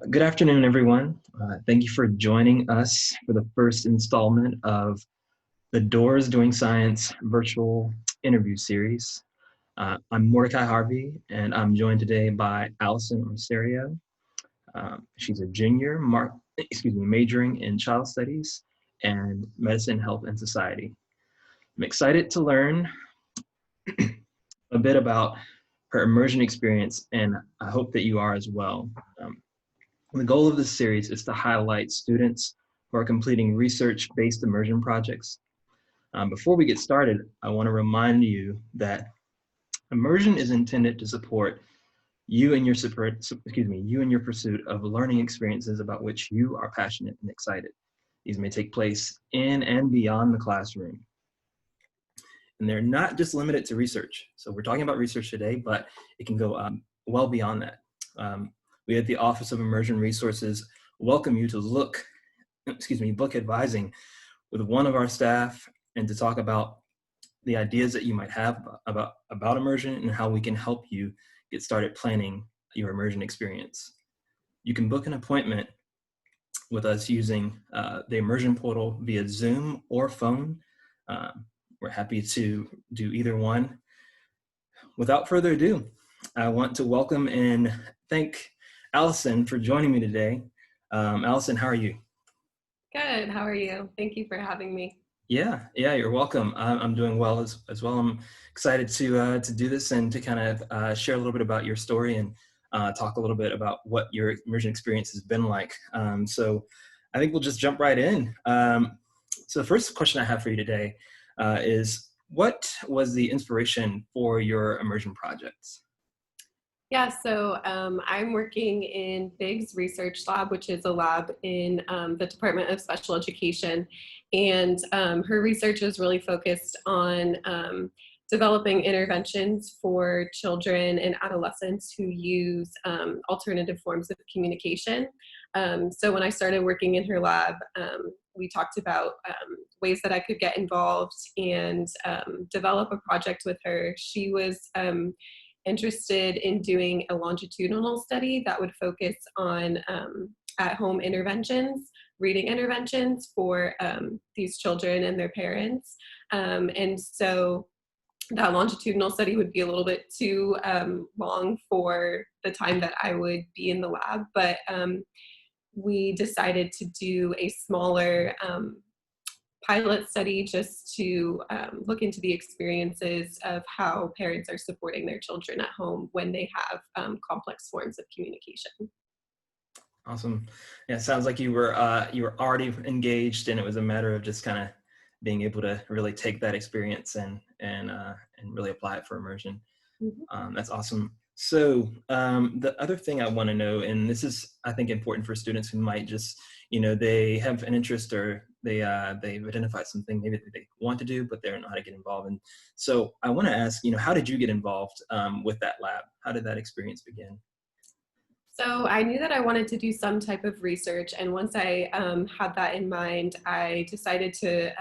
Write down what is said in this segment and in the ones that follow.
Good afternoon, everyone. Thank you for joining us for the first installment of the Doors Doing Science virtual interview series. I'm Mordecai Harvey, and I'm joined today by Allyson Arserio. She's a junior, majoring in child studies and medicine, health, and society. I'm excited to learn a bit about her immersion experience, and I hope that you are as well. The goal of this series is to highlight students who are completing research-based immersion projects. Before we get started, I want to remind you that immersion is intended to support you in your pursuit of learning experiences about which you are passionate and excited. These may take place in and beyond the classroom. And they're not just limited to research. So we're talking about research today, but it can go well beyond that. We at the Office of Immersion Resources welcome you to book advising with one of our staff and to talk about the ideas that you might have about immersion and how we can help you get started planning your immersion experience. You can book an appointment with us using the immersion portal via Zoom or phone. We're happy to do either one. Without further ado, I want to welcome and thank Allyson for joining me today. Allyson, how are you? Good. How are you? Thank you for having me. Yeah, you're welcome. I'm doing well as well. I'm excited to do this and to kind of share a little bit about your story and talk a little bit about what your immersion experience has been like. So I think we'll just jump right in. So the first question I have for you today is, what was the inspiration for your immersion projects? Yeah, so I'm working in Big's research lab, which is a lab in the Department of Special Education. And her research is really focused on developing interventions for children and adolescents who use alternative forms of communication. So when I started working in her lab, we talked about ways that I could get involved and develop a project with her. She was interested in doing a longitudinal study that would focus on at-home interventions, reading interventions for these children and their parents. And so that longitudinal study would be a little bit too long for the time that I would be in the lab, but we decided to do a smaller pilot study just to look into the experiences of how parents are supporting their children at home when they have complex forms of communication. Awesome. Yeah, it sounds like you were already engaged, and it was a matter of just kind of being able to really take that experience and really apply it for immersion. Mm-hmm. That's awesome. So the other thing I want to know, and this is, I think, important for students who might just, they have an interest or they've identified something maybe that they want to do, but they don't know how to get involved. And so I want to ask, how did you get involved with that lab? How did that experience begin? So I knew that I wanted to do some type of research, and once I had that in mind, I decided to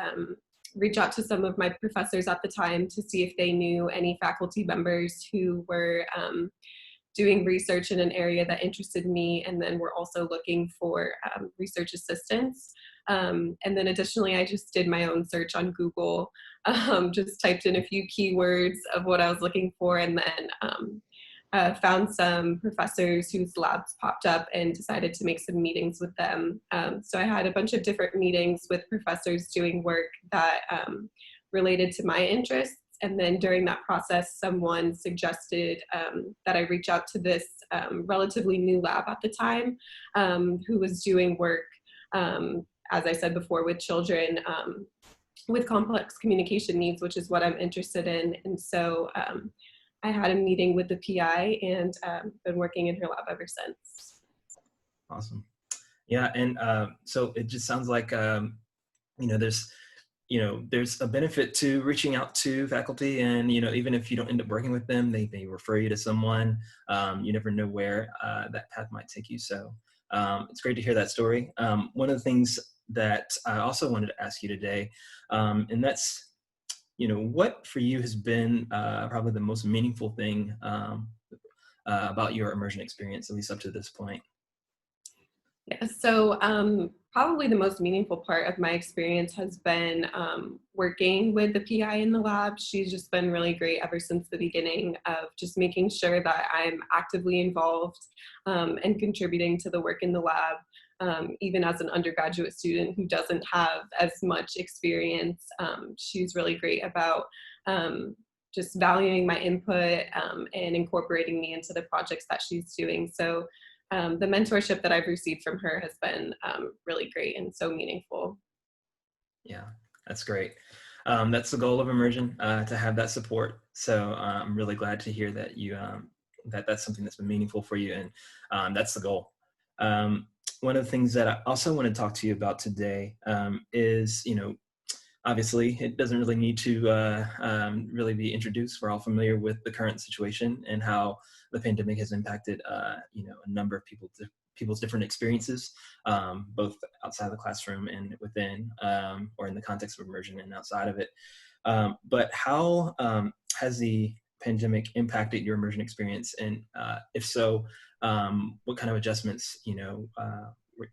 reach out to some of my professors at the time to see if they knew any faculty members who were doing research in an area that interested me, and then were also looking for research assistants. And then additionally, I just did my own search on Google, just typed in a few keywords of what I was looking for, and then found some professors whose labs popped up and decided to make some meetings with them. So I had a bunch of different meetings with professors doing work that related to my interests. And then during that process, someone suggested that I reach out to this relatively new lab at the time, who was doing work, as I said before, with children with complex communication needs, which is what I'm interested in. And so I had a meeting with the PI and been working in her lab ever since. Awesome. Yeah, and so it just sounds like there's a benefit to reaching out to faculty, and even if you don't end up working with them, they may refer you to someone. You never know where that path might take you. So it's great to hear that story. One of the things that I also wanted to ask you today, and that's what for you has been probably the most meaningful thing about your immersion experience, at least up to this point? Yeah, so probably the most meaningful part of my experience has been working with the PI in the lab. She's just been really great ever since the beginning of just making sure that I'm actively involved and contributing to the work in the lab. Even as an undergraduate student who doesn't have as much experience, she's really great about just valuing my input and incorporating me into the projects that she's doing. So the mentorship that I've received from her has been really great and so meaningful. Yeah, that's great. That's the goal of immersion, to have that support. So I'm really glad to hear that that's something that's been meaningful for you, and that's the goal. Um, One of the things that I also want to talk to you about today is, obviously, it doesn't really need to really be introduced. We're all familiar with the current situation and how the pandemic has impacted, a number of people's different experiences, both outside the classroom and within, or in the context of immersion and outside of it. But how has the pandemic impacted your immersion experience? And if so, what kind of adjustments,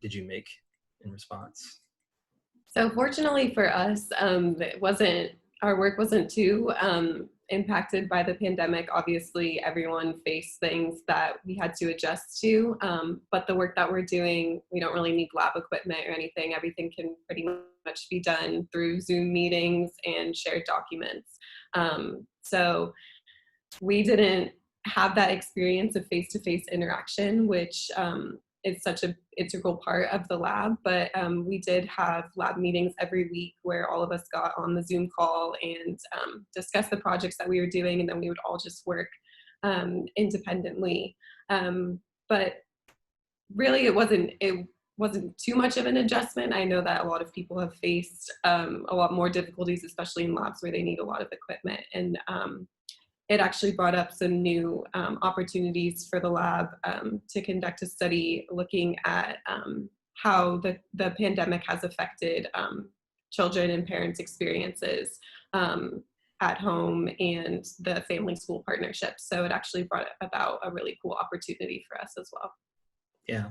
did you make in response? So fortunately for us, it wasn't our work wasn't too impacted by the pandemic. Obviously, everyone faced things that we had to adjust to. But the work that we're doing, we don't really need lab equipment or anything. Everything can pretty much be done through Zoom meetings and shared documents. So we didn't have that experience of face-to-face interaction, which is such an integral part of the lab. But we did have lab meetings every week where all of us got on the Zoom call and discussed the projects that we were doing, and then we would all just work independently. But really, it wasn't too much of an adjustment. I know that a lot of people have faced a lot more difficulties, especially in labs where they need a lot of equipment. And it actually brought up some new opportunities for the lab to conduct a study looking at how the pandemic has affected children and parents' experiences at home and the family school partnership. So it actually brought about a really cool opportunity for us as well. Yeah.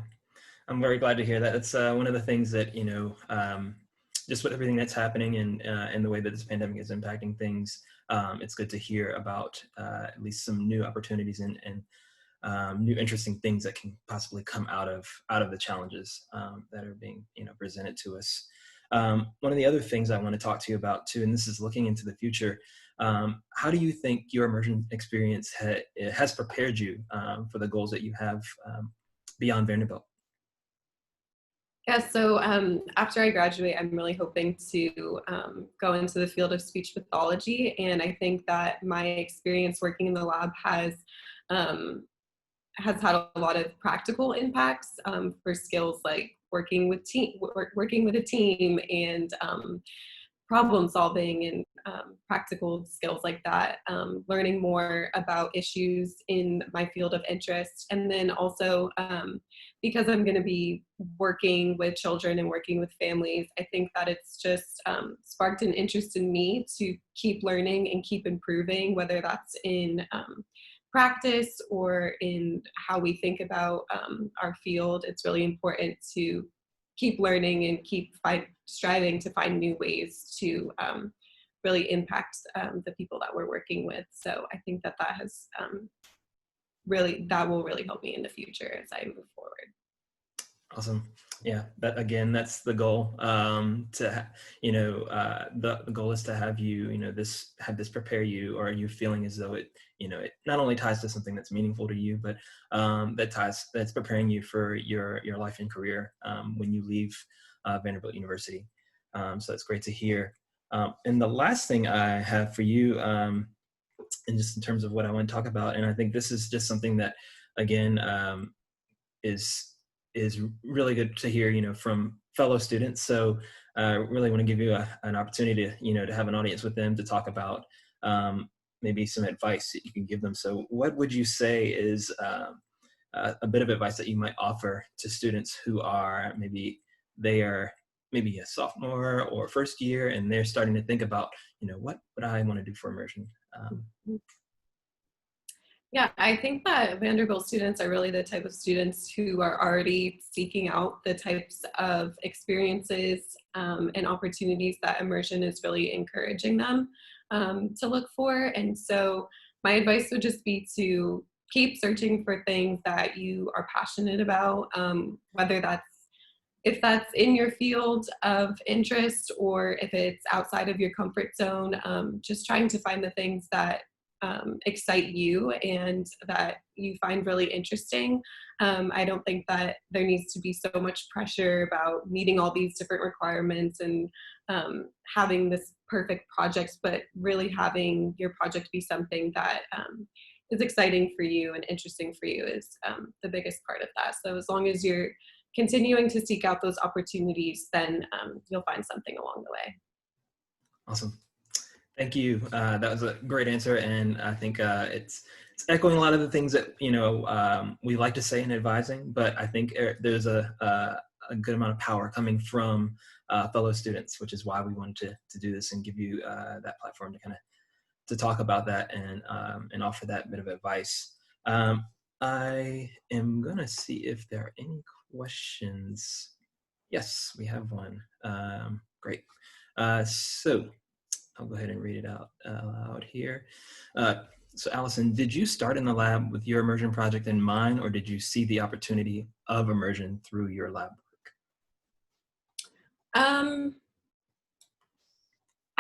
I'm very glad to hear that. It's one of the things that, just with everything that's happening and the way that this pandemic is impacting things, it's good to hear about at least some new opportunities and new interesting things that can possibly come out of the challenges that are being, presented to us. One of the other things I want to talk to you about too, and this is looking into the future. How do you think your immersion experience has prepared you for the goals that you have beyond Vanderbilt? Yeah, so after I graduate, I'm really hoping to go into the field of speech pathology. And I think that my experience working in the lab um, has had a lot of practical impacts for skills like working with a team and problem solving and practical skills like that, learning more about issues in my field of interest. And then also, because I'm going to be working with children and working with families, I think that it's just sparked an interest in me to keep learning and keep improving, whether that's in practice or in how we think about our field. It's really important to keep learning and keep striving to find new ways to really impact the people that we're working with. So I think that that has that will really help me in the future as I move forward. Awesome. Yeah, that again, that's the goal. The goal is to have you, have this prepare you, or you feeling as though it not only ties to something that's meaningful to you, but that's preparing you for your life and career when you leave Vanderbilt University. So that's great to hear. And the last thing I have for you, and just in terms of what I want to talk about, and I think this is just something that, again, is is really good to hear, from fellow students. So really want to give you an opportunity to, to have an audience with them to talk about maybe some advice that you can give them. So what would you say is a bit of advice that you might offer to students who are they are maybe a sophomore or first year and they're starting to think about, what would I want to do for immersion? Yeah, I think that Vanderbilt students are really the type of students who are already seeking out the types of experiences and opportunities that immersion is really encouraging them to look for. And so, my advice would just be to keep searching for things that you are passionate about, whether that's if that's in your field of interest or if it's outside of your comfort zone, just trying to find the things that excite you and that you find really interesting. I don't think that there needs to be so much pressure about meeting all these different requirements and having this perfect project, but really having your project be something that is exciting for you and interesting for you is the biggest part of that. So as long as you're continuing to seek out those opportunities, then you'll find something along the way. Awesome. Thank you. That was a great answer, and I think it's echoing a lot of the things that we like to say in advising. But I think there's a good amount of power coming from fellow students, which is why we wanted to do this and give you that platform to kind of to talk about that and offer that bit of advice. I am gonna see if there are any questions. Yes, we have one. Great. So I'll go ahead and read it out loud here. So Allyson, did you start in the lab with your immersion project in mind, or did you see the opportunity of immersion through your lab work? Um,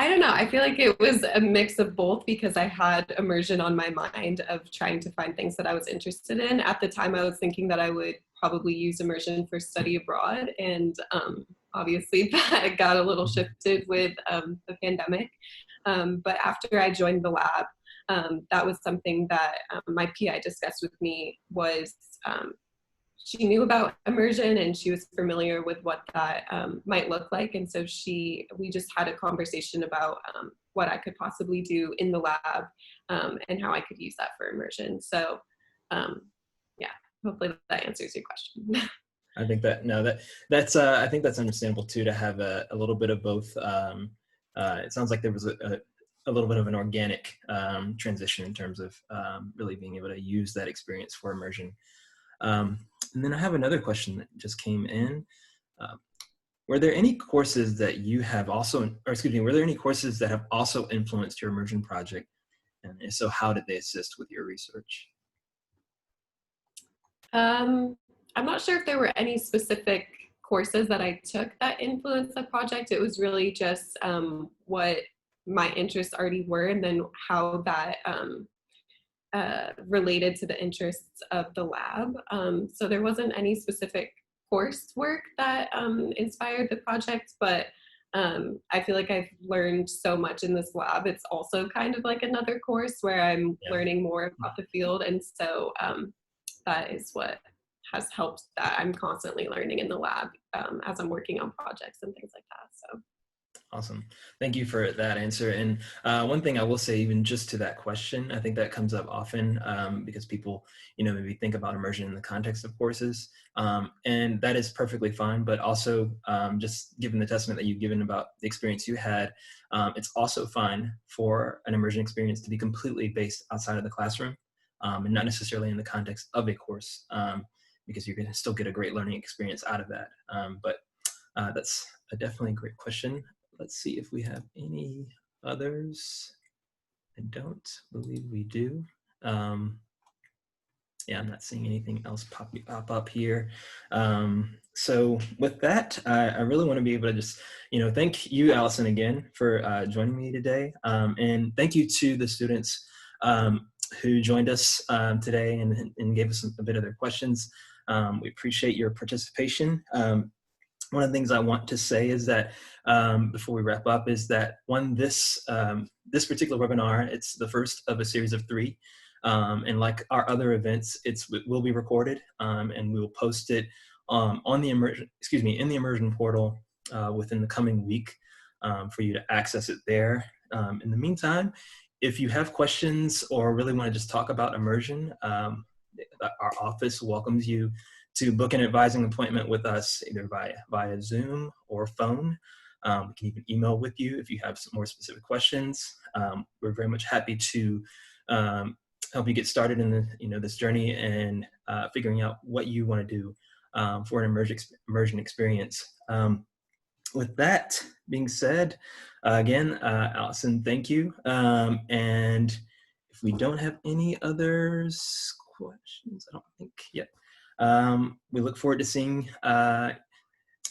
I don't know. I feel like it was a mix of both because I had immersion on my mind of trying to find things that I was interested in. At the time, I was thinking that I would probably use immersion for study abroad, and obviously that got a little shifted with the pandemic. But after I joined the lab, that was something that my PI discussed with me was she knew about immersion and she was familiar with what that might look like. And so we just had a conversation about what I could possibly do in the lab and how I could use that for immersion. So yeah, hopefully that answers your question. I think that that's I think that's understandable too, to have a little bit of both. It sounds like there was a little bit of an organic transition in terms of really being able to use that experience for immersion. And then I have another question that just came in. Were there any courses that you have also, or excuse me, were there any courses that have also influenced your immersion project? And if so, how did they assist with your research? I'm not sure if there were any specific courses that I took that influenced the project. It was really just what my interests already were and then how that related to the interests of the lab. So there wasn't any specific coursework that inspired the project, but I feel like I've learned so much in this lab. It's also kind of like another course where I'm Yeah. learning more about the field. And so that is what has helped that I'm constantly learning in the lab as I'm working on projects and things like that. So. Awesome. Thank you for that answer. And one thing I will say, even just to that question, I think that comes up often because people, maybe think about immersion in the context of courses. And that is perfectly fine. But also, just given the testament that you've given about the experience you had, it's also fine for an immersion experience to be completely based outside of the classroom and not necessarily in the context of a course, because you're going to still get a great learning experience out of that. But that's a definitely great question. Let's see if we have any others. I don't believe we do. Yeah, I'm not seeing anything else pop up here. So with that, I really want to be able to just, thank you, Allyson, again for joining me today. And thank you to the students who joined us today and gave us a bit of their questions. We appreciate your participation. One of the things I want to say is that before we wrap up is that this particular webinar, it's the first of a series of 3. And like our other events, it will be recorded and we will post it in the immersion portal within the coming week for you to access it there. In the meantime, if you have questions or really want to just talk about immersion, our office welcomes you to book an advising appointment with us either via Zoom or phone. We can even email with you if you have some more specific questions. We're very much happy to help you get started in this journey and figuring out what you want to do for an immersion experience. With that being said, again, Allyson, thank you. And if we don't have any others questions, I don't think yet. We look forward to seeing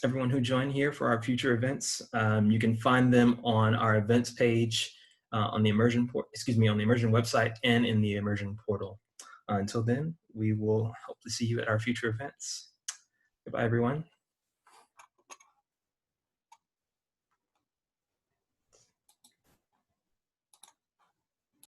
everyone who joined here for our future events. You can find them on our events page on the immersion on the immersion website and in the immersion portal. Until then, we will hope to see you at our future events. Goodbye, everyone.